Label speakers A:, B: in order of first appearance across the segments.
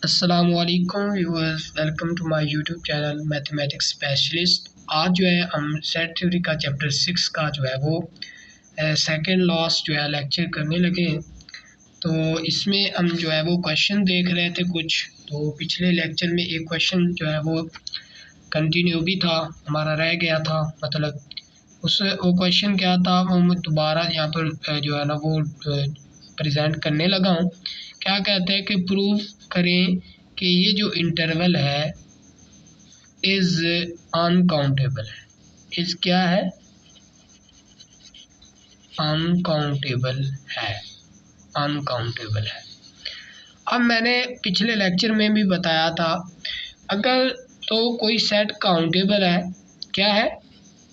A: अस्सलामुअलैकुम viewers, welcome to my YouTube channel mathematics specialist. आज जो है हम सेट थ्योरी का चैप्टर 6 का जो है वो सेकंड लास्ट जो है लेक्चर करने लगे हैं। तो इसमें हम जो है वो क्वेश्चन देख रहे थे कुछ। तो पिछले लेक्चर में एक क्वेश्चन जो है वो कंटिन्यू भी था, हमारा रह गया था। मतलब वो क्वेश्चन क्या था वो मैं दोबारा यहाँ पर जो है ना वो प्रेजेंट करने लगा हूँ। क्या कहते हैं कि प्रूव करें कि ये जो इंटरवल है इज़ अनकाउंटेबल है। इज़ क्या है? अनकाउंटेबल है। अनकाउंटेबल है। अब मैंने पिछले लेक्चर में भी बताया था, अगर तो कोई सेट काउंटेबल है, क्या है?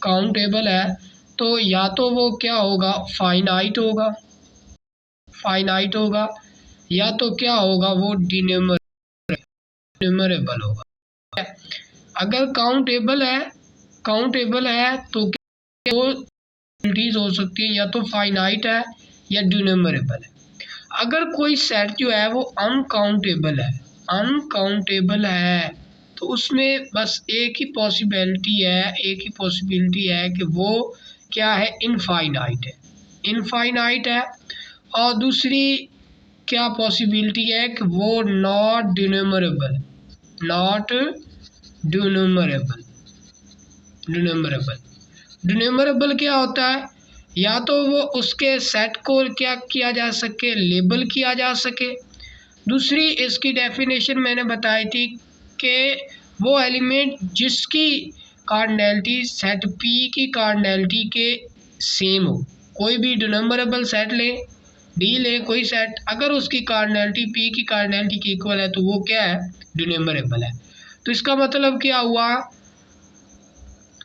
A: काउंटेबल है, तो या तो वो क्या होगा? फाइनाइट होगा। फाइनाइट होगा या तो क्या होगा? वो न्यूमरेबल होगा। अगर काउंटेबल है तो क्या वो क्वांटिटीज हो सकती है, या तो फाइनाइट है या न्यूमरेबल है। अगर कोई सेट जो है वो अनकाउंटेबल है तो उसमें बस एक ही पॉसिबिलिटी है कि वो क्या है? इनफाइनाइट है। और दूसरी क्या पॉसिबिलिटी है कि वो नॉट ड्यूनमरेबल क्या होता है? या तो वो उसके सेट को क्या किया जा सके? लेबल किया जा सके। दूसरी इसकी डेफिनेशन मैंने बताई थी कि वो एलिमेंट जिसकी कार्डिनैलिटी सेट पी की कार्डिनैलिटी के सेम हो। कोई भी ड्यूनमरेबल सेट ले, डी ले, कोई सेट, अगर उसकी कार्डिनैलिटी पी की कार्डिनैलिटी की इक्वल है तो वो क्या है? ड्यूनमरेबल है। तो इसका मतलब क्या हुआ?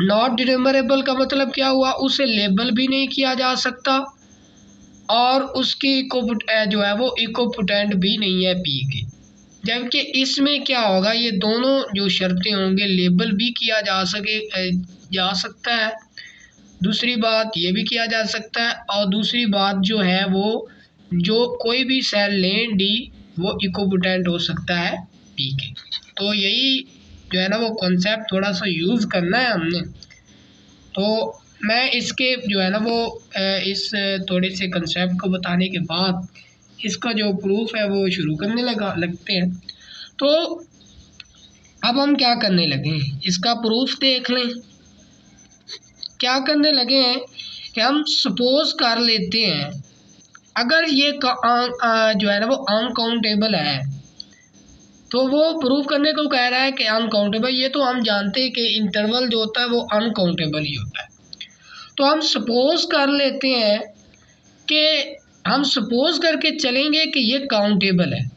A: नॉट ड्यूनमरेबल का मतलब क्या हुआ? उसे लेबल भी नहीं किया जा सकता और उसकी जो है वो इकोपोटेंट भी नहीं है पी के। जबकि इसमें क्या होगा? ये दोनों जो शर्तें होंगे, लेबल भी किया जा सकता है। दूसरी बात ये भी किया जा सकता है, और दूसरी बात जो है वो जो कोई भी सेल लें डी, वो इकोपोटेंट हो सकता है पी के। तो यही जो है ना वो कॉन्सेप्ट थोड़ा सा यूज़ करना है हमने। तो मैं इसके जो है ना वो इस थोड़े से कंसेप्ट को बताने के बाद इसका जो प्रूफ है वो शुरू करने लगते हैं। तो अब हम क्या करने लगे हैं? इसका प्रूफ देख लें। क्या करने लगे हैं कि हम सपोज कर लेते हैं, अगर ये जो है ना वो अनकाउंटेबल है, तो वो प्रूफ करने को कह रहा है कि अनकाउंटेबल। ये तो हम जानते हैं कि इंटरवल जो होता है वो अनकाउंटेबल ही होता है। तो हम सपोज कर लेते हैं कि हम सपोज करके चलेंगे कि ये काउंटेबल है,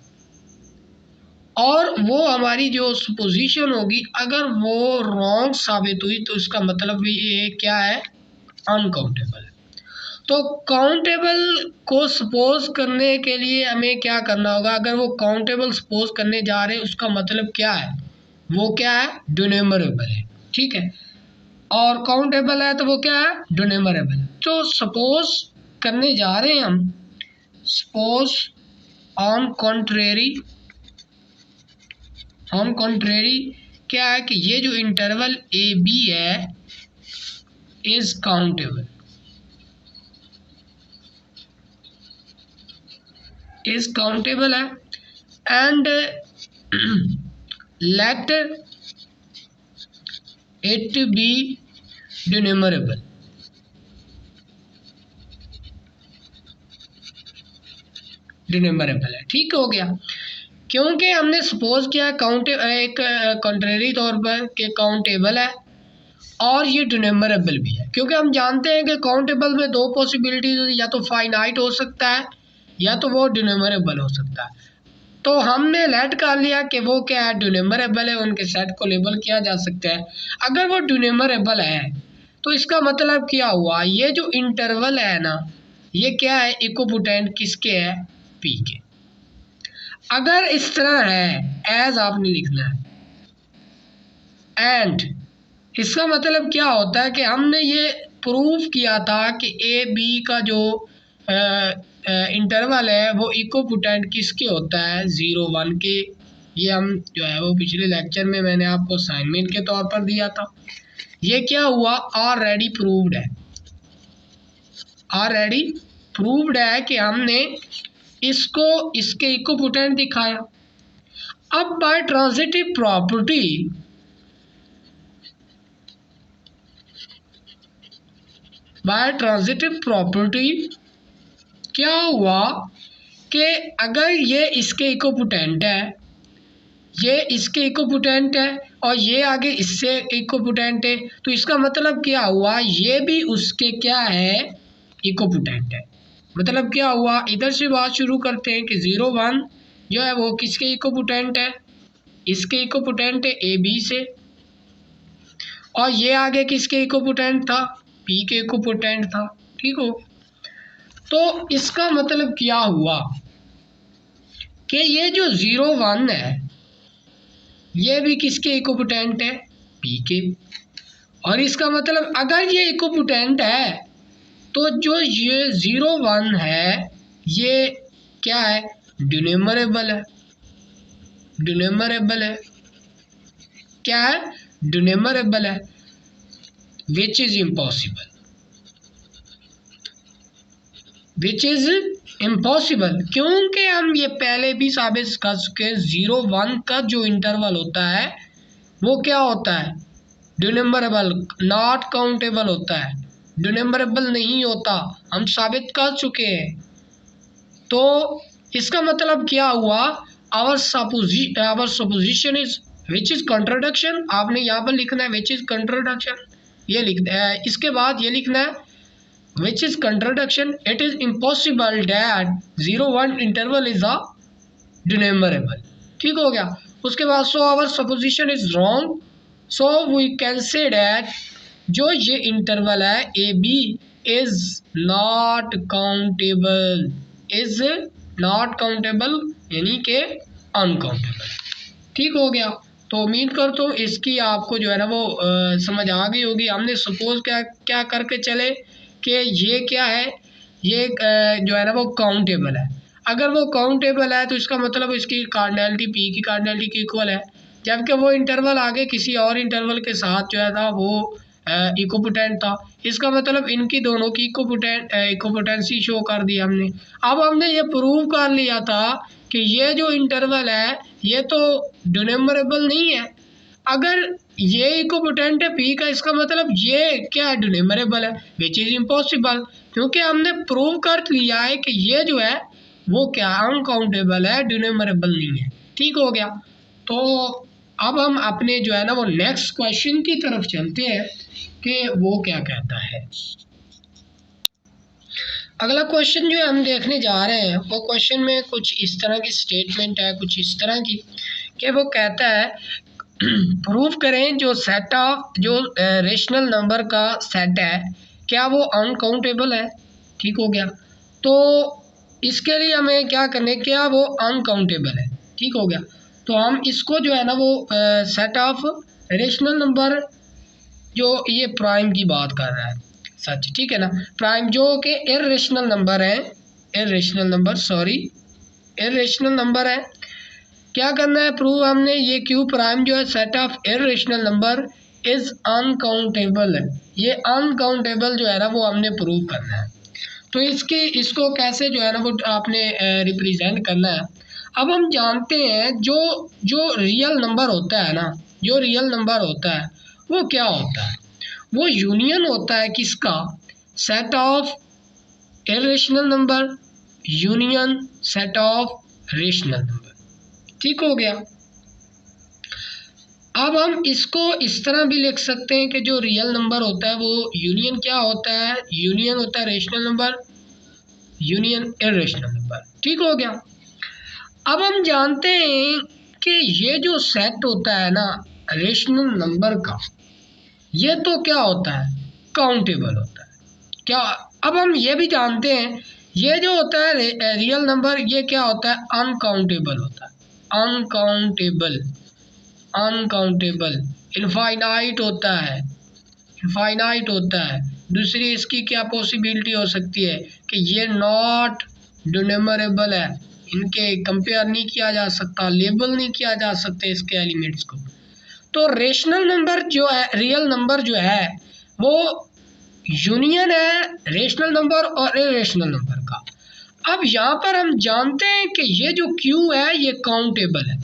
A: और वो हमारी जो सुपोजिशन होगी अगर वो रॉन्ग साबित हुई तो इसका मतलब भी ये क्या है? अनकाउंटेबल है। तो काउंटेबल को सपोज करने के लिए हमें क्या करना होगा? अगर वो काउंटेबल सपोज करने जा रहे हैं उसका मतलब क्या है? वो क्या है? ड्यूनमरेबल है। ठीक है, और काउंटेबल है तो वो क्या है? ड्यूनमरेबल है। तो सपोज करने जा रहे हैं हम, सपोज ऑन कॉन्ट्रेरी क्या है कि ये जो इंटरवल ए बी है इज काउंटेबल, है, एंड लेट इट बी ड्यूनमरेबल। है, ठीक हो गया। क्योंकि हमने सपोज किया एक कॉन्ट्रेरी तौर पर कि काउंटेबल है और ये ड्यूनमरेबल भी है। क्योंकि हम जानते हैं कि काउंटेबल में दो पॉसिबिलिटीज, या तो फाइनाइट हो सकता है या तो वो ड्यूनमरेबल हो सकता है। तो हमने लेट कर लिया कि वो क्या है? ड्यूनमरेबल है, उनके सेट को लेबल किया जा सकता है। अगर वो ड्यूनमरेबल है तो इसका मतलब क्या हुआ? ये जो इंटरवल है ना, ये क्या है? इकोपोटेंट किसके है? पी के। अगर इस तरह है, एज आपने लिखना है, एंड इसका मतलब क्या होता है कि हमने ये प्रूफ किया था कि ए बी का जो इंटरवल है वो इकोपोटेंट किसके होता है? 0 1 के। ये हम जो है वो पिछले लेक्चर में मैंने आपको असाइनमेंट के तौर पर दिया था। ये क्या हुआ, ऑलरेडी प्रूव्ड है, ऑलरेडी प्रूव्ड है कि हमने इसको इसके इक्विपोटेंट दिखाया। अब बाय ट्रांजिटिव प्रॉपर्टी क्या हुआ कि अगर ये इसके इक्विपोटेंट है, ये इसके इक्विपोटेंट है और ये आगे इससे इक्विपोटेंट है, तो इसका मतलब क्या हुआ, ये भी उसके क्या है, इक्विपोटेंट है। मतलब क्या हुआ, इधर से बात शुरू करते हैं कि 0 1 जो है वो किसके इक्विपोटेंट है, इसके इक्विपोटेंट है ए बी से, और ये आगे किसके इक्विपोटेंट था, पी के इक्विपोटेंट था। ठीक हो, तो इसका मतलब क्या हुआ कि ये जो 0 1 है ये भी किसके इक्विपोटेंट है, पी के। और इसका मतलब अगर ये इक्विपोटेंट है तो जो ये 0 1 है ये क्या है, डिनोमिनेबल है, डिनोमिनेबल है, क्या है, डिनोमिनेबल है, which is impossible, which is impossible, क्योंकि हम ये पहले भी साबित कर चुके 0 1 का जो इंटरवल होता है वो क्या होता है, डिनोमिनेबल, नॉट काउंटेबल होता है, डिनोमिनेबल नहीं होता, हम साबित कर चुके हैं। तो इसका मतलब क्या हुआ, our supposition is which is contradiction, आपने यहाँ पर लिखना है विच इज कंट्रोडक्शन, ये लिखना है, इसके बाद ये लिखना है which is contradiction, it is impossible that 0 1 interval is a denumerable। ठीक हो गया। उसके बाद so our supposition is wrong, so we can say that जो ये इंटरवल है A B is not countable, is not countable यानी कि अनकाउंटेबल। ठीक हो गया। तो उम्मीद करता हूँ इसकी आपको जो है ना वो समझ आ गई होगी। हमने सपोज क्या करके चले कि ये क्या है, ये जो है ना वो काउंटेबल है। अगर वो काउंटेबल है तो इसका मतलब इसकी कार्डिनैलिटी पी की कार्डिनैलिटी के इक्वल है, जबकि वो इंटरवल आगे किसी और इंटरवल के साथ जो है ना वो इक्विपोटेंट था। इसका मतलब इनकी दोनों की इक्विपोटेंसी शो कर दी हमने। अब हमने ये प्रूव कर लिया था कि ये जो इंटरवल है ये तो डिनोमिनेबल नहीं है। अगर ये इक्विपोटेंट है पी का, इसका मतलब ये क्या है, डिनोमिनेबल है, विच इज इम्पॉसिबल, क्योंकि हमने प्रूव कर लिया है कि ये जो है वो क्या अनकाउंटेबल है, डिनोमिनेबल नहीं है। ठीक हो गया। तो अब हम अपने जो है ना वो नेक्स्ट क्वेश्चन की तरफ चलते हैं कि वो क्या कहता है। अगला क्वेश्चन जो हम देखने जा रहे हैं वो क्वेश्चन में कुछ इस तरह की स्टेटमेंट है, कुछ इस तरह की कि वो कहता है प्रूव करें जो सेट ऑफ जो रेशनल नंबर का सेट है क्या वो अनकाउंटेबल है। ठीक हो गया। तो इसके लिए हमें क्या करने, क्या वो अनकाउंटेबल है। ठीक हो गया। तो हम इसको जो है ना वो सेट ऑफ रेशनल नंबर, जो ये प्राइम की बात कर रहा है सच, ठीक है ना, प्राइम जो कि इर्रेशनल नंबर है, irrational number sorry irrational number है। क्या करना है प्रूव हमने, ये क्यू प्राइम जो है set of irrational number is uncountable है। ये अनकाउंटेबल जो है ना वो हमने प्रूव करना है। तो इसको कैसे जो है ना वो आपने रिप्रेजेंट करना है। अब हम जानते हैं जो जो रियल नंबर होता है ना, जो रियल नंबर होता है वो क्या होता है, वो यूनियन होता है किसका, set of irrational number union set of rational number. ठीक हो गया। अब हम इसको इस तरह भी लिख सकते हैं कि जो रियल नंबर होता है वो यूनियन क्या होता है, यूनियन होता है rational number union irrational number. ठीक हो गया। अब हम जानते हैं कि ये जो सेट होता है ना रेशनल नंबर का, ये तो क्या होता है, काउंटेबल होता है। क्या, अब हम ये भी जानते हैं ये जो होता है रियल नंबर ये क्या होता है, अनकाउंटेबल होता है, अनकाउंटेबल, अनकाउंटेबल इनफाइनाइट होता है, इनफाइनाइट होता है। दूसरी इसकी क्या पॉसिबिलिटी हो सकती है कि ये नॉट डिनोमिनेबल है, इनके कंपेयर नहीं किया जा सकता, लेबल नहीं किया जा सकते इसके एलिमेंट्स को। तो रेशनल नंबर जो है, रियल नंबर जो है वो यूनियन है रेशनल नंबर और इरेशनल नंबर का। अब यहाँ पर हम जानते हैं कि ये जो क्यू है ये काउंटेबल है,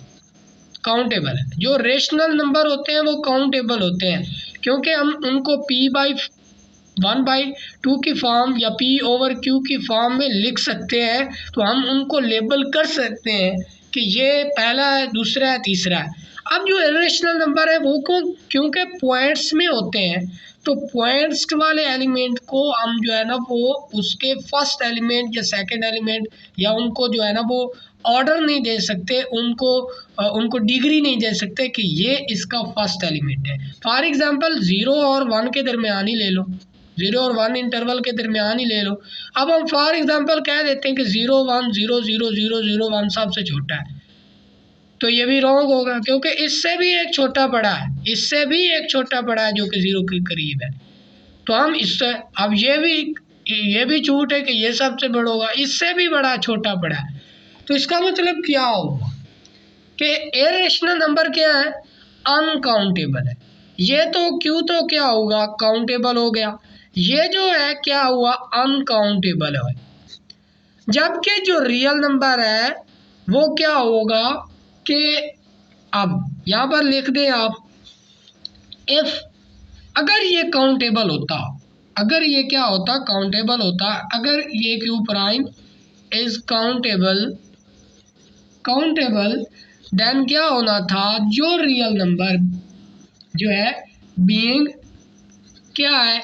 A: काउंटेबल है। जो रेशनल नंबर होते हैं वो काउंटेबल होते हैं, क्योंकि हम उनको p/1/2 की फॉर्म या p/q की फॉर्म में लिख सकते हैं। तो हम उनको लेबल कर सकते हैं कि ये पहला है, दूसरा है, तीसरा है। अब जो इरेशनल नंबर है वो क्योंकि पॉइंट्स में होते हैं, तो पॉइंट्स वाले एलिमेंट को हम जो है ना वो उसके फर्स्ट एलिमेंट या सेकंड एलिमेंट या उनको जो है ना वो ऑर्डर नहीं दे सकते, उनको डिग्री नहीं दे सकते कि ये इसका फर्स्ट एलिमेंट है। फॉर एग्जांपल 0 और 1 के दरमियान ही ले लो, 0 और 1 इंटरवल के दरमियान ही ले लो। अब हम फॉर एग्जांपल कह देते हैं कि 0 1 0 0 0 0 1 सबसे छोटा है, तो ये भी रॉन्ग होगा, क्योंकि इससे भी एक छोटा बड़ा है, इससे भी एक छोटा बड़ा है जो कि 0 के करीब है। तो हम इससे, अब ये भी झूठ है कि ये सबसे बड़ा होगा, इससे भी बड़ा छोटा बड़ा है। तो इसका मतलब क्या होगा कि इरेशनल नंबर क्या है, अनकाउंटेबल है। ये तो क्यू तो क्या होगा, काउंटेबल हो गया, ये जो है क्या हुआ, अनकाउंटेबल है। जबकि जो रियल नंबर है वो क्या होगा कि अब यहाँ पर लिख दें आप, इफ अगर ये काउंटेबल होता, अगर ये क्या होता, काउंटेबल होता, अगर ये Q prime is countable then क्या होना था, जो रियल नंबर जो है बीइंग क्या है,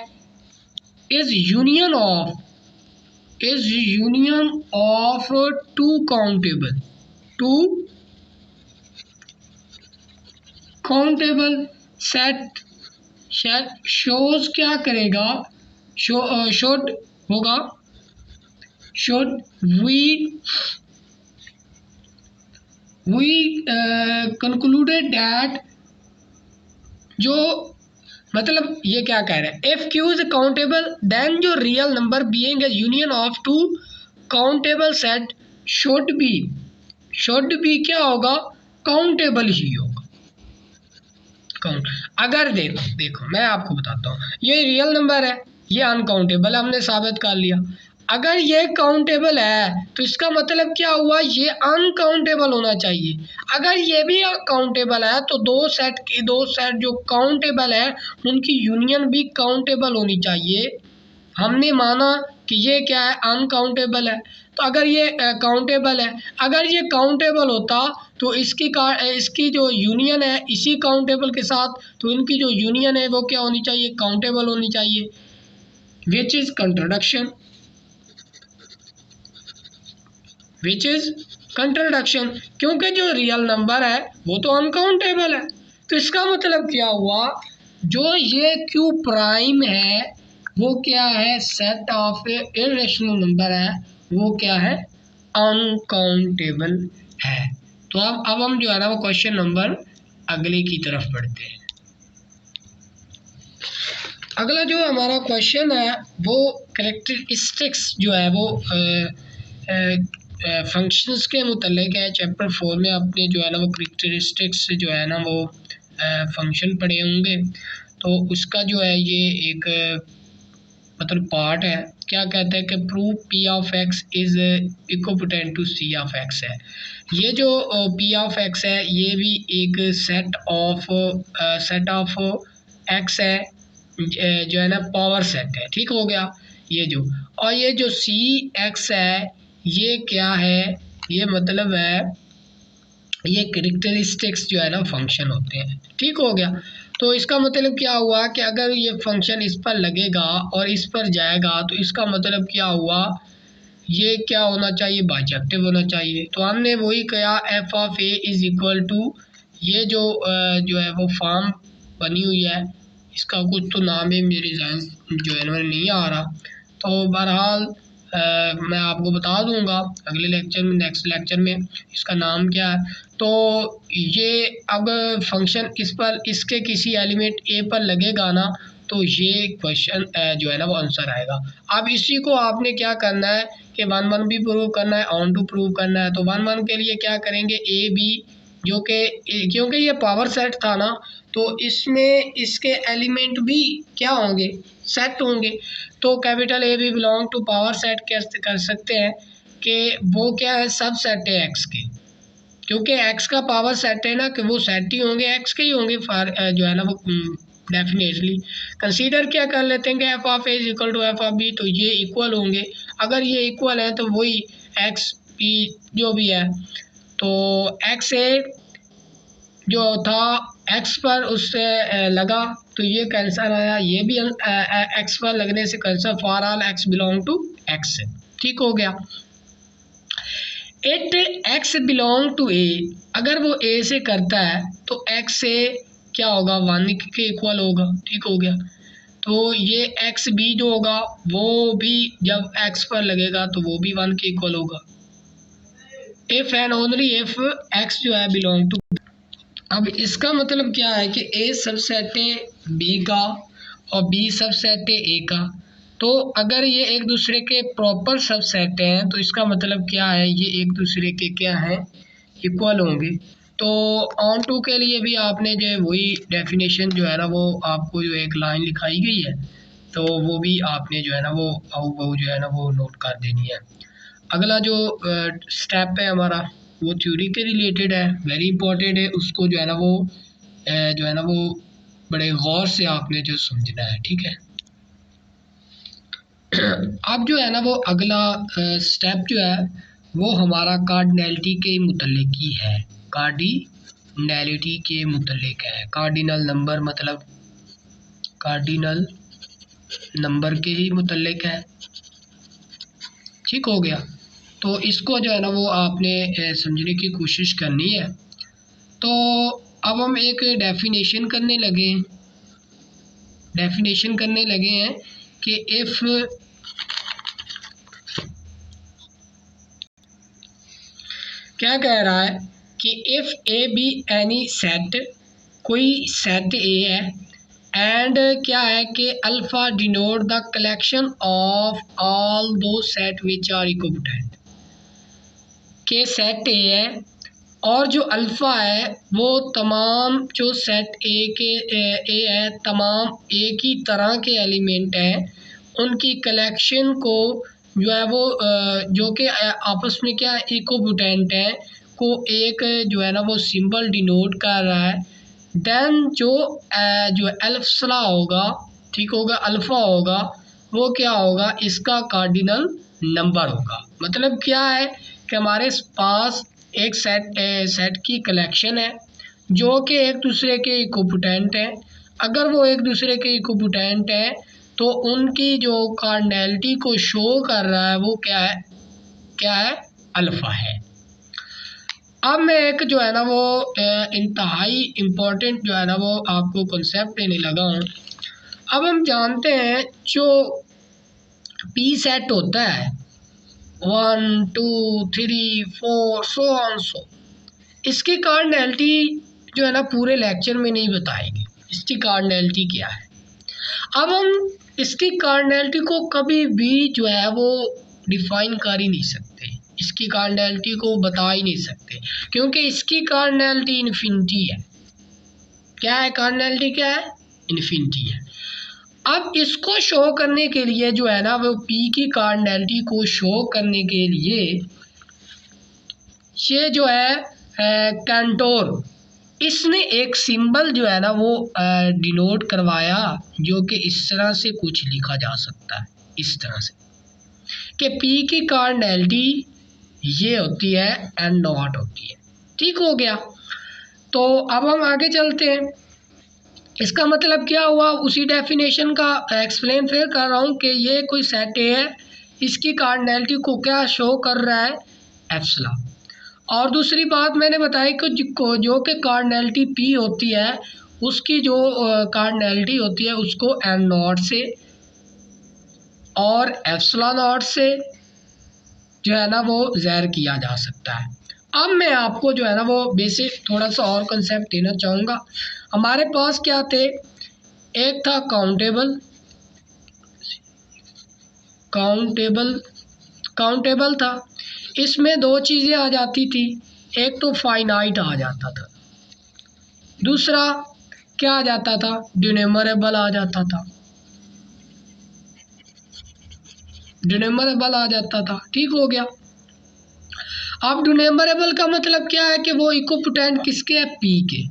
A: is union of two countable set shows क्या करेगा, शुड वी कंक्लूडेड दैट, जो मतलब ये क्या कह रहे हैं, if Q is countable then जो real number being a union of two countable set should be क्या होगा, काउंटेबल ही होगा। अगर देखो मैं आपको बताता हूँ, ये रियल नंबर है, ये अनकाउंटेबल, हमने साबित कर लिया। अगर ये काउंटेबल है तो इसका मतलब क्या हुआ, ये अनकाउंटेबल होना चाहिए। अगर ये भी काउंटेबल है तो दो सेट जो काउंटेबल है उनकी यूनियन भी काउंटेबल होनी चाहिए। हमने माना कि ये क्या है, अनकाउंटेबल है। तो अगर ये काउंटेबल है, अगर ये काउंटेबल होता तो इसकी जो यूनियन है इसी काउंटेबल के साथ, तो इनकी जो यूनियन है वो क्या होनी चाहिए, काउंटेबल होनी चाहिए, विच इज कंट्राडिक्शन, क्योंकि जो रियल नंबर है वो तो अनकाउंटेबल है। तो इसका मतलब क्या हुआ, जो ये क्यू प्राइम है वो क्या है, सेट ऑफ इरेशनल नंबर है, वो क्या है, अनकाउंटेबल है। तो अब हम जो है ना वो क्वेश्चन नंबर अगले की तरफ बढ़ते हैं। अगला जो हमारा क्वेश्चन है वो कैरेक्टरिस्टिक्स जो है वो फंक्शंस के मुतल्लिक है। चैप्टर 4 में आपने जो है ना वो कैरेक्टरिस्टिक्स जो है ना वो फंक्शन पढ़े होंगे, तो उसका जो है ये एक मतलब पार्ट है। क्या कहता है कि prove P of X is equipotent to C of X है। ये जो पी ऑफ एक्स है ये भी एक सेट ऑफ एक्स है, जो है ना पावर सेट है, ठीक हो गया ये जो। और ये जो सी एक्स है ये क्या है, ये मतलब है ये कैरेक्टरिस्टिक्स जो है ना फंक्शन होते हैं, ठीक हो गया। तो इसका मतलब क्या हुआ कि अगर ये फंक्शन इस पर लगेगा और इस पर जाएगा तो इसका मतलब क्या हुआ, ये क्या होना चाहिए, बाइजेक्टिव होना चाहिए। तो हमने वही कहा F of A is equal to, ये जो है वो फॉर्म बनी हुई है, इसका कुछ तो नाम है, मेरे जहन जो है ना नहीं आ रहा। तो बहरहाल मैं आपको बता दूंगा अगले लेक्चर में, नेक्स्ट लेक्चर में इसका नाम क्या है। तो ये अब फंक्शन इस पर इसके किसी एलिमेंट ए पर लगेगा ना तो ये क्वेश्चन जो है ना वो आंसर आएगा। अब इसी को आपने क्या करना है कि 1 1 भी प्रूव करना है, ऑन टू प्रूव करना है। तो 1 1 के लिए क्या करेंगे, ए बी, जो कि क्योंकि ये पावर सेट था ना, तो इसमें इसके एलिमेंट भी क्या होंगे, सेट होंगे। तो capital A B belong to power set कैसे कर सकते हैं कि वो क्या है, सब सेट है एक्स के, क्योंकि एक्स का पावर सेट है ना, कि वो सेट ही होंगे, एक्स के ही होंगे फॉर जो है ना वो डेफिनेटली। कंसीडर क्या कर लेते हैं कि F of A is equal to F of B, तो ये इक्वल होंगे। अगर ये इक्वल है तो वही एक्स पी जो भी है, तो एक्स ए जो था एक्स पर उससे लगा तो ये कैंसर आया, ये भी एक्स पर लगने से cancer, for all X belong to X, ठीक हो गया। It X belong to A, अगर वो ए से करता है तो एक्स से क्या होगा, 1 के इक्वल होगा, ठीक हो गया। तो ये एक्स बी जो होगा वो भी जब एक्स पर लगेगा तो वो भी 1 के इक्वल होगा। If and only if x जो है बिलोंग टू, अब इसका मतलब क्या है कि ए सबसेट है बी का और बी सबसेट है ए का। तो अगर ये एक दूसरे के प्रॉपर सबसेट हैं तो इसका मतलब क्या है, ये एक दूसरे के क्या हैं, इक्वल होंगे। तो ऑन टू के लिए भी आपने जो वही डेफिनेशन जो है ना वो आपको जो एक लाइन लिखाई गई है तो वो भी आपने जो है ना वो जो है ना वो नोट कर देनी है। अगला जो स्टेप है हमारा वो थ्योरी के रिलेटेड है, वेरी इंपॉर्टेंट है, उसको जो है ना वो जो है ना वो बड़े गौर से आपने जो समझना है, ठीक है। अब जो है ना वो अगला स्टेप जो है वो हमारा कार्डिनैलिटी के मुतल्लिक ही है, कार्डिनैलिटी के मुतल्लिक है। कार्डिनल नंबर मतलब कार्डिनल नंबर के ही मुतल्लिक है, ठीक हो गया। तो इसको जो है ना वो आपने समझने की कोशिश करनी है। तो अब हम एक डेफिनेशन करने लगे हैं कि इफ़ क्या कह रहा है कि if A be any set, कोई सेट ए है, एंड क्या है कि alpha denote the collection of all दो सेट विच आर इक्विवेलेंट, के सेट ए है और जो अल्फ़ा है वो तमाम जो सेट ए है तमाम एक ही तरह के एलिमेंट हैं, उनकी कलेक्शन को जो है वो जो कि आपस में क्या इक्विवेलेंट है को एक जो है ना वो सिंबल डिनोट कर रहा है। देन जो एल्फा होगा, ठीक होगा, अल्फ़ा होगा, वो क्या होगा, इसका कार्डिनल नंबर होगा। मतलब क्या है कि हमारे पास एक सेट की कलेक्शन है जो कि एक दूसरे के इक्विवेलेंट हैं। अगर वो एक दूसरे के इक्विवेलेंट हैं तो उनकी जो कार्डिनैलिटी को शो कर रहा है वो क्या है, अल्फ़ा है। अब मैं एक जो है ना वो इंतहाई इम्पोर्टेंट जो है ना वो आपको कॉन्सेप्ट देने लगा हूँ। अब हम जानते हैं जो पी सेट होता है 1 2 3 4 सो ऑन सो, इसकी कार्डिनैलिटी जो है ना पूरे लेक्चर में नहीं बताएगी इसकी कार्डिनैलिटी क्या है। अब हम इसकी कार्डिनैलिटी को कभी भी जो है वो डिफाइन कर ही नहीं सकते, इसकी कार्डिनैलिटी को बता ही नहीं सकते, क्योंकि इसकी कार्डिनैलिटी इन्फिनिटी है। क्या है कार्डिनैलिटी, क्या है, इन्फिनिटी है। अब इसको शो करने के लिए जो है ना वो पी की कार्डिनैलिटी को शो करने के लिए ये जो है कैंटोर, इसने एक सिंबल जो है ना वो डिनोट करवाया जो कि इस तरह से कुछ लिखा जा सकता है, इस तरह से कि पी की कार्डिनैलिटी ये होती है एंड नॉट होती है, ठीक हो गया। तो अब हम आगे चलते हैं। इसका मतलब क्या हुआ, उसी डेफिनेशन का एक्सप्लेन फिर कर रहा हूँ कि ये कोई सेट है, इसकी कार्डिनैलिटी को क्या शो कर रहा है, एप्सिलॉन। और दूसरी बात मैंने बताई कि जो कि कार्डिनैलिटी पी होती है उसकी जो कार्डिनैलिटी होती है उसको एन नॉट से और एप्सिलॉन नॉट से जो है ना वो ज़ाहिर किया जा सकता है। अब मैं आपको जो है ना वो बेसिक थोड़ा सा और कंसेप्ट देना चाहूँगा। हमारे पास क्या थे, एक था काउंटेबल, काउंटेबल था, इसमें दो चीज़ें आ जाती थी, एक तो फाइनाइट आ जाता था, दूसरा क्या आ जाता था, न्यूमेरेबल आ जाता था, न्यूमेरेबल आ जाता था। ठीक हो गया। अब न्यूमेरेबल का मतलब क्या है कि वो इक्विपोटेंट किसके है, पी के।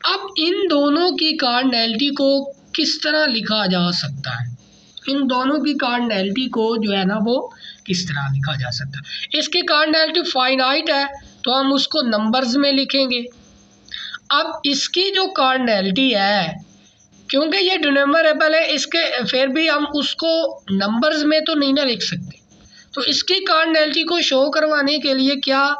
A: अब इन दोनों की कार्डिनैलिटी को किस तरह लिखा जा सकता है, इन दोनों की कार्डिनैलिटी को जो है ना वो किस तरह लिखा जा सकता है। इसकी कार्डिनैलिटी फाइनाइट है तो हम उसको नंबर्स में लिखेंगे। अब इसकी जो कार्डिनैलिटी है, क्योंकि ये न्यूमेरेबल है, इसके फिर भी हम उसको नंबर्स में तो नहीं ना लिख सकते, तो इसकी कार्डिनैलिटी को शो करवाने के लिए क्या,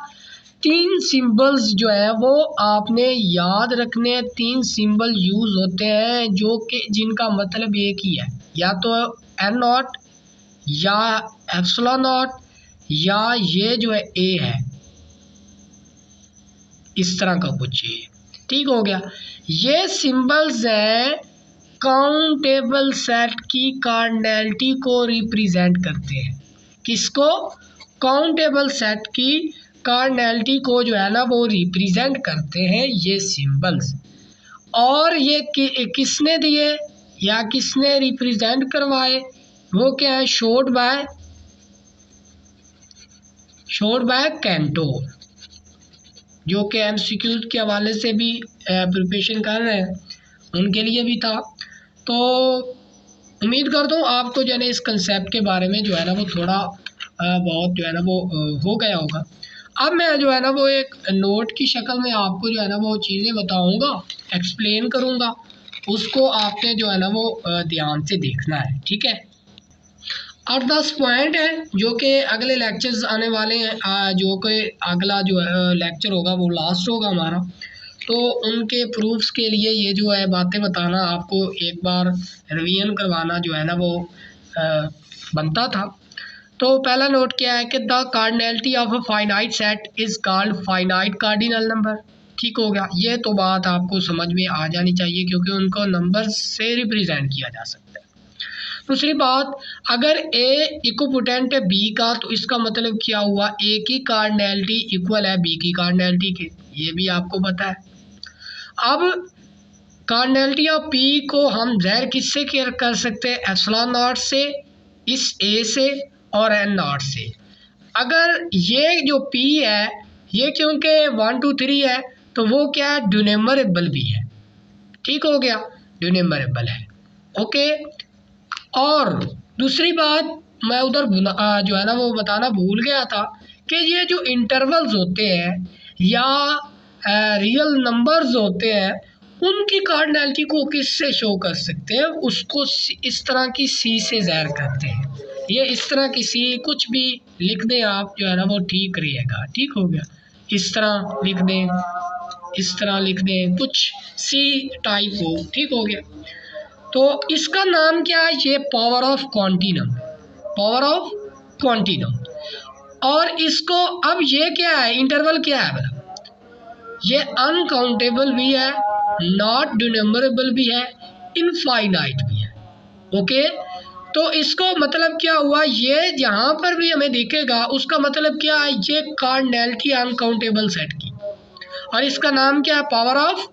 A: तीन सिंबल्स जो है वो आपने याद रखने, तीन सिंबल यूज होते हैं जो कि जिनका मतलब एक ही है, या तो एन नॉट या एप्सिलॉन नॉट या ये जो है ए है, इस तरह का कुछ है। ठीक हो गया। ये सिंबल्स हैं काउंटेबल सेट की कार्डिनैलिटी को रिप्रेजेंट करते हैं। किसको, काउंटेबल सेट की कार्डिनैलिटी को जो है ना वो रिप्रेजेंट करते हैं ये सिंबल्स। और ये किसने दिए या किसने रिप्रेजेंट करवाए, वो क्या है, शोड बाय कैंटोर, जो कि एमसीक्यू के हवाले से भी प्रिपरेशन कर रहे हैं उनके लिए भी था। तो उम्मीद करता हूँ आपको जो है ना इस कंसेप्ट के बारे में जो है ना वो थोड़ा बहुत जो है ना वो हो गया होगा। अब मैं जो है ना वो एक नोट की शक्ल में आपको जो है ना वो चीज़ें बताऊंगा, एक्सप्लेन करूंगा, उसको आपने जो है ना वो ध्यान से देखना है। ठीक है। 8-10 पॉइंट है जो कि अगले लेक्चर्स आने वाले हैं, जो कि अगला जो लेक्चर होगा वो लास्ट होगा हमारा, तो उनके प्रूफ्स के लिए ये जो है बातें बताना, आपको एक बार रिवीजन करवाना जो है ना वो बनता था। तो पहला नोट क्या है कि the cardinality of a finite set is called finite cardinal number. ठीक हो गया। ये तो बात आपको समझ में आ जानी चाहिए क्योंकि उनको नंबर से रिप्रेजेंट किया जा सकता है। दूसरी बात, अगर ए इक्विपोटेंट है बी का तो इसका मतलब क्या हुआ, ए की कार्डिनैलिटी इक्वल है बी की कार्डिनैलिटी के, ये भी आपको पता है। अब कार्डिनैलिटी ऑफ पी को हम ज़ाहिर किससे केयर कर सकते हैं, एप्सिलॉन नॉट से, इस ए से और एन नॉट से। अगर ये जो पी है ये क्योंकि 1 2 3 है तो वो क्या है, न्यूमेरेबल भी है। ठीक हो गया, न्यूमेरेबल है। ओके। और दूसरी बात मैं उधर जो है ना वो बताना भूल गया था कि ये जो इंटरवल्स होते हैं या रियल नंबर्स होते हैं उनकी कार्डिनैलिटी को किससे शो कर सकते हैं, उसको इस तरह की सी से ज़ाहिर करते हैं। ये इस तरह की सी कुछ भी लिख दें आप जो है ना वो ठीक रहेगा। ठीक हो गया। इस तरह लिख दें, इस तरह लिख दें, कुछ सी टाइप हो। ठीक हो गया। तो इसका नाम क्या है, ये power of Quantinuum, power of Quantinuum. और इसको अब ये क्या है, इंटरवल क्या है, ये अनकाउंटेबल भी है, नॉट न्यूमेरेबल भी है, इनफाइनाइट भी है। ओके। तो इसको मतलब क्या हुआ, ये जहाँ पर भी हमें दिखेगा उसका मतलब क्या है, ये कार्डिनैलिटी अनकाउंटेबल सेट की, और इसका नाम क्या है, पावर ऑफ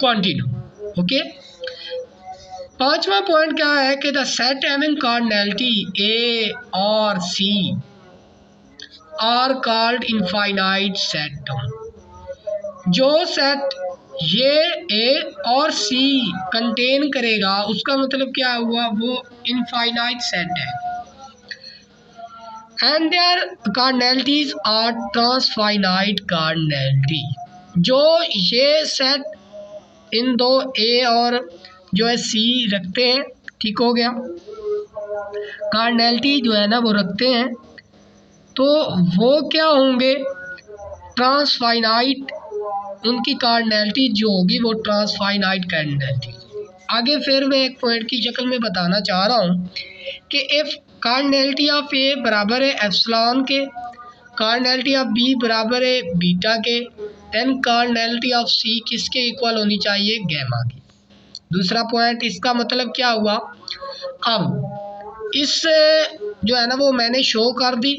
A: क्वांटिनम। ओके। पांचवा पॉइंट क्या है कि the set having cardinality A और C are called infinite set. जो सेट ये ए और सी कंटेन करेगा उसका मतलब क्या हुआ, वो इनफाइनाइट सेट है। And their cardinalities are transfinite cardinality. जो ये सेट इन दो ए और जो है सी रखते हैं, ठीक हो गया, कार्डिनैलिटी जो है ना वो रखते हैं, तो वो क्या होंगे, ट्रांसफाइनाइट, उनकी कार्डिनैलिटी जो होगी वो ट्रांसफाइनाइट कार्डिनैलिटी। आगे फिर मैं एक पॉइंट की शक्ल में बताना चाह रहा हूँ कि इफ़ कार्डिनैलिटी ऑफ ए बराबर है एप्सिलॉन के, कार्डिनैलिटी ऑफ बी बराबर है बीटा के, देन कार्डिनैलिटी ऑफ सी किसके इक्वल होनी चाहिए, गैमा की। दूसरा पॉइंट इसका मतलब क्या हुआ, अब इस जो है ना वो मैंने शो कर दी।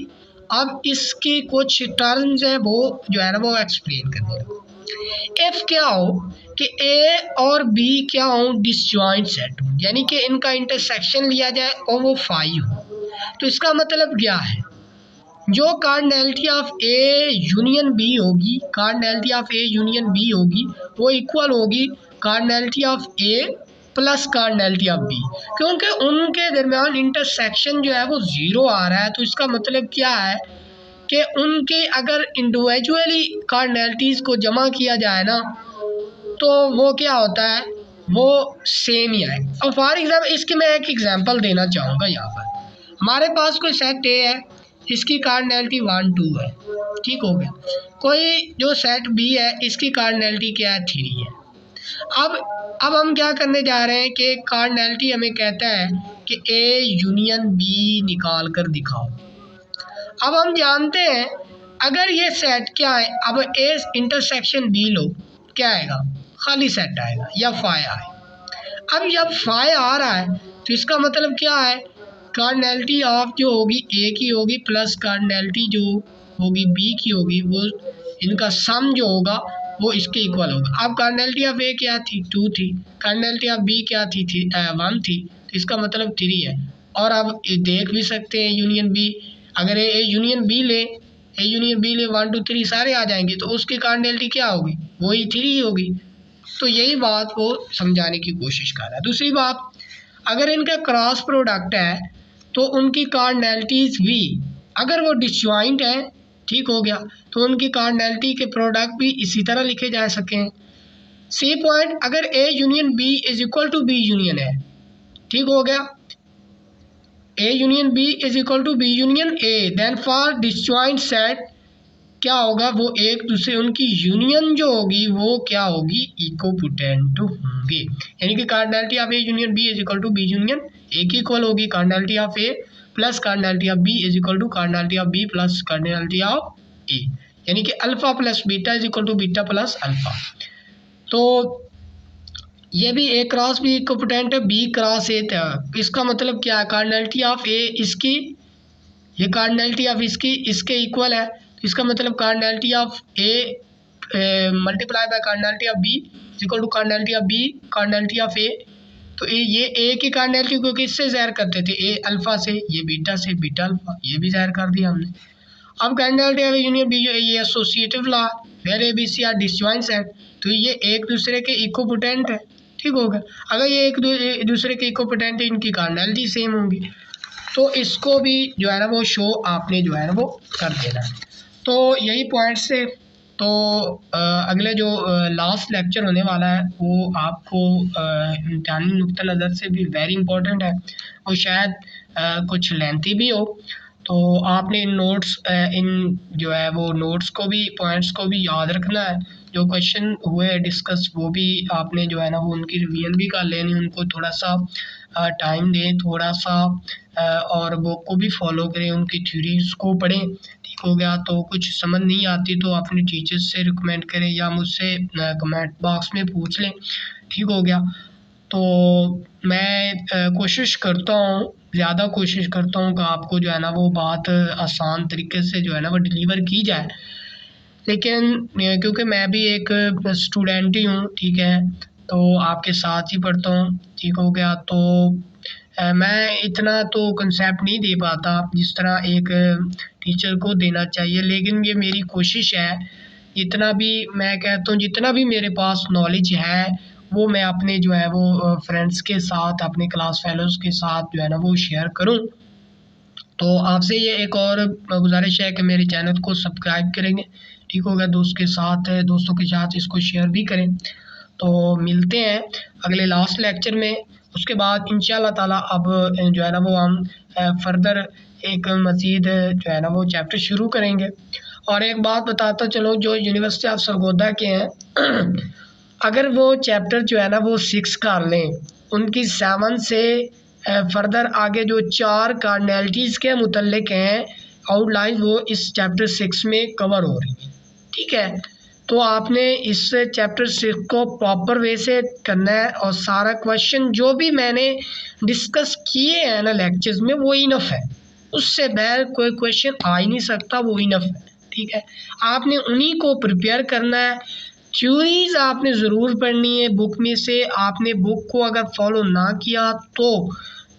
A: अब इसकी कुछ टर्म्स है वो जो है ना वो एक्सप्लेन करने लगा। इफ क्या हो कि ए और बी क्या हो, डिसजॉइंट सेट हो, यानी कि इनका इंटरसेक्शन लिया जाए और वो 5 हो, तो इसका मतलब क्या है, जो cardinality of A union B होगी, cardinality of A union B होगी, वो इक्वल होगी cardinality of A plus cardinality of B, क्योंकि उनके दरमियान इंटरसेक्शन जो है वो 0 आ रहा है। तो इसका मतलब क्या है कि उनके अगर इंडिविजुअली कार्डिनैलिटीज़ को जमा किया जाए ना तो वो क्या होता है, वो सेम ही आए। और फॉर एग्जाम्पल इसकी मैं एक एग्जांपल देना चाहूँगा। यहाँ पर हमारे पास कोई सेट ए है, इसकी कार्डिनैलिटी 1 2 है, ठीक हो गया। कोई जो सेट बी है, इसकी कार्डिनैलिटी क्या है, 3 है। अब हम क्या करने जा रहे हैं कि कार्डिनैलिटी हमें कहता है कि ए यूनियन बी निकाल कर दिखाओ। अब हम जानते हैं अगर ये सेट क्या है, अब ए इंटरसेक्शन बी लो, क्या आएगा, खाली सेट आएगा या फाई आए। अब जब फाई आ रहा है तो इसका मतलब क्या है, कार्डिनैलिटी ऑफ जो होगी ए की होगी प्लस कार्डिनैलिटी जो होगी बी की होगी, वो इनका सम जो होगा वो इसके इक्वल होगा। अब कार्डिनैलिटी ऑफ ए क्या थी, 2 थी, कार्डिनैलिटी ऑफ बी क्या थी, 1 थी, तो इसका मतलब 3 है। और अब देख भी सकते हैं यूनियन बी, अगर ए यूनियन बी ले, ए यूनियन बी ले 1 2 3 सारे आ जाएंगे, तो उसकी कार्डिनैलिटी क्या होगी, वही 3 होगी। तो यही बात वो समझाने की कोशिश कर रहा है। दूसरी बात, अगर इनका क्रॉस प्रोडक्ट है तो उनकी कार्डिनैलिटीज़ भी अगर वो डिसजॉइंट है, ठीक हो गया, तो उनकी कार्डिनैलिटी के प्रोडक्ट भी इसी तरह लिखे जा सकें। सी पॉइंट, अगर A union B is equal to B union है, ठीक हो गया, A union B is equal to B union A, then for disjoint set क्या होगा, वो एक दूसरे उनकी यूनियन जो होगी वो क्या होगी, इक्विपोटेंट होंगे। यानी कि cardinality of A union B is equal to B union A की इक्वल होगी cardinality of A plus cardinality of B is equal to cardinality of B plus cardinality of A, यानी कि alpha plus beta is equal to beta plus alpha. तो ये भी ए cross B इक्विपोटेंट है, B cross ए था। इसका मतलब क्या है, कार्डिनैलिटी ऑफ ए इसकी, ये कार्डिनैलिटी ऑफ इसकी इसके इक्वल है, तो इसका मतलब cardinality of A multiply by cardinality of B equal to cardinality of B cardinality of A. तो ये ए की कार्डिनैलिटी को किससे ज़ाहिर करते थे, ए अल्फा से, ये बीटा से, बीटा अल्फा, ये भी ज़ाहिर कर दिया हमने। अब कार्डिनैलिटी ऑफ यूनियन बी, ये associative law, where A B C are disjoint set, तो ये एक दूसरे के इक्विपोटेंट है, ठीक होगा। अगर ये एक दूसरे के इक्विपोटेंट है, इनकी कार्डिनैलिटी सेम होंगी, तो इसको भी जो है ना वो शो आपने जो है ना वो कर देना है। तो यही पॉइंट्स थे। तो अगले जो लास्ट लेक्चर होने वाला है वो आपको इम्तिहानी नुक्ता नज़र से भी वेरी इंपॉर्टेंट है, और शायद कुछ लेंथी भी हो। तो आपने इन नोट्स इन जो है वो नोट्स को भी, पॉइंट्स को भी याद रखना है। जो क्वेश्चन हुए डिस्कस वो भी आपने जो है ना वो उनकी रिवीजन भी कर लेनी, उनको थोड़ा सा टाइम दें, थोड़ा सा और बुक को भी फॉलो करें, उनकी थ्योरीज को पढ़ें, ठीक हो गया। तो कुछ समझ नहीं आती तो अपने टीचर्स से रिकमेंड करें या मुझसे कमेंट बॉक्स में पूछ लें, ठीक हो गया। तो मैं कोशिश करता हूँ, ज़्यादा कोशिश करता हूँ कि आपको जो है ना वो बात आसान तरीके से जो है ना वो डिलीवर की जाए, लेकिन क्योंकि मैं भी एक स्टूडेंट ही हूँ, ठीक है, तो आपके साथ ही पढ़ता हूँ, ठीक हो गया। तो मैं इतना तो कंसेप्ट नहीं दे पाता जिस तरह एक टीचर को देना चाहिए, लेकिन ये मेरी कोशिश है, जितना भी मैं कहता हूँ, जितना भी मेरे पास नॉलेज है वो मैं अपने जो है वो फ्रेंड्स के साथ, अपने क्लास फेलोज़ के साथ जो है ना वो शेयर करूँ। तो आपसे ये एक और गुजारिश है कि मेरे चैनल को सब्सक्राइब करेंगे, ठीक हो गया, दोस्तों के साथ इसको शेयर भी करें। तो मिलते हैं अगले लास्ट लेक्चर में, उसके बाद इंशाल्लाह ताला अब जो है ना वो हम फर्दर एक मज़ीद जो है ना वो चैप्टर शुरू करेंगे। और एक बात बताता चलो, जो यूनिवर्सिटी ऑफ सरगोदा के हैं अगर वो चैप्टर जो है ना वो 6 कर लें, उनकी 7 से फर्दर आगे जो 4 कार्डिनैलिटीज़ के मुतल्लिक हैं आउटलाइन, वो इस चैप्टर 6 में कवर हो रही है, ठीक है। तो आपने इस चैप्टर 6 को प्रॉपर वे से करना है और सारा क्वेश्चन जो भी मैंने डिस्कस किए हैं ना लेक्चर्स में वो इनफ है, उससे बाहर कोई क्वेश्चन आ ही नहीं सकता, वो इनफ है। ठीक है, आपने उन्हीं को प्रिपेयर करना है। थ्योरीज आपने ज़रूर पढ़नी है बुक में से। आपने बुक को अगर फॉलो ना किया तो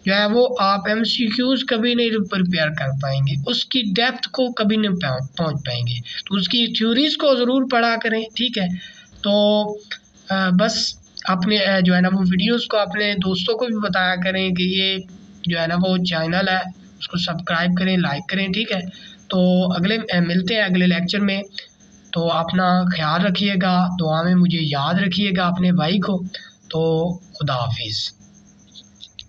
A: जो है वो आप MCQs कभी नहीं प्रिपेयर कर पाएंगे, उसकी डेप्थ को कभी नहीं पहुंच पाएंगे। तो उसकी थ्योरीज को ज़रूर पढ़ा करें। ठीक है, तो बस अपने जो है ना वो वीडियोस को अपने दोस्तों को भी बताया करें कि ये जो है ना वो चैनल है, उसको सब्सक्राइब करें, लाइक करें। ठीक है, तो अगले मिलते हैं अगले लेक्चर में। तो अपना ख्याल रखिएगा, दुआ में मुझे याद रखिएगा अपने भाई को। तो खुदा हाफिज़।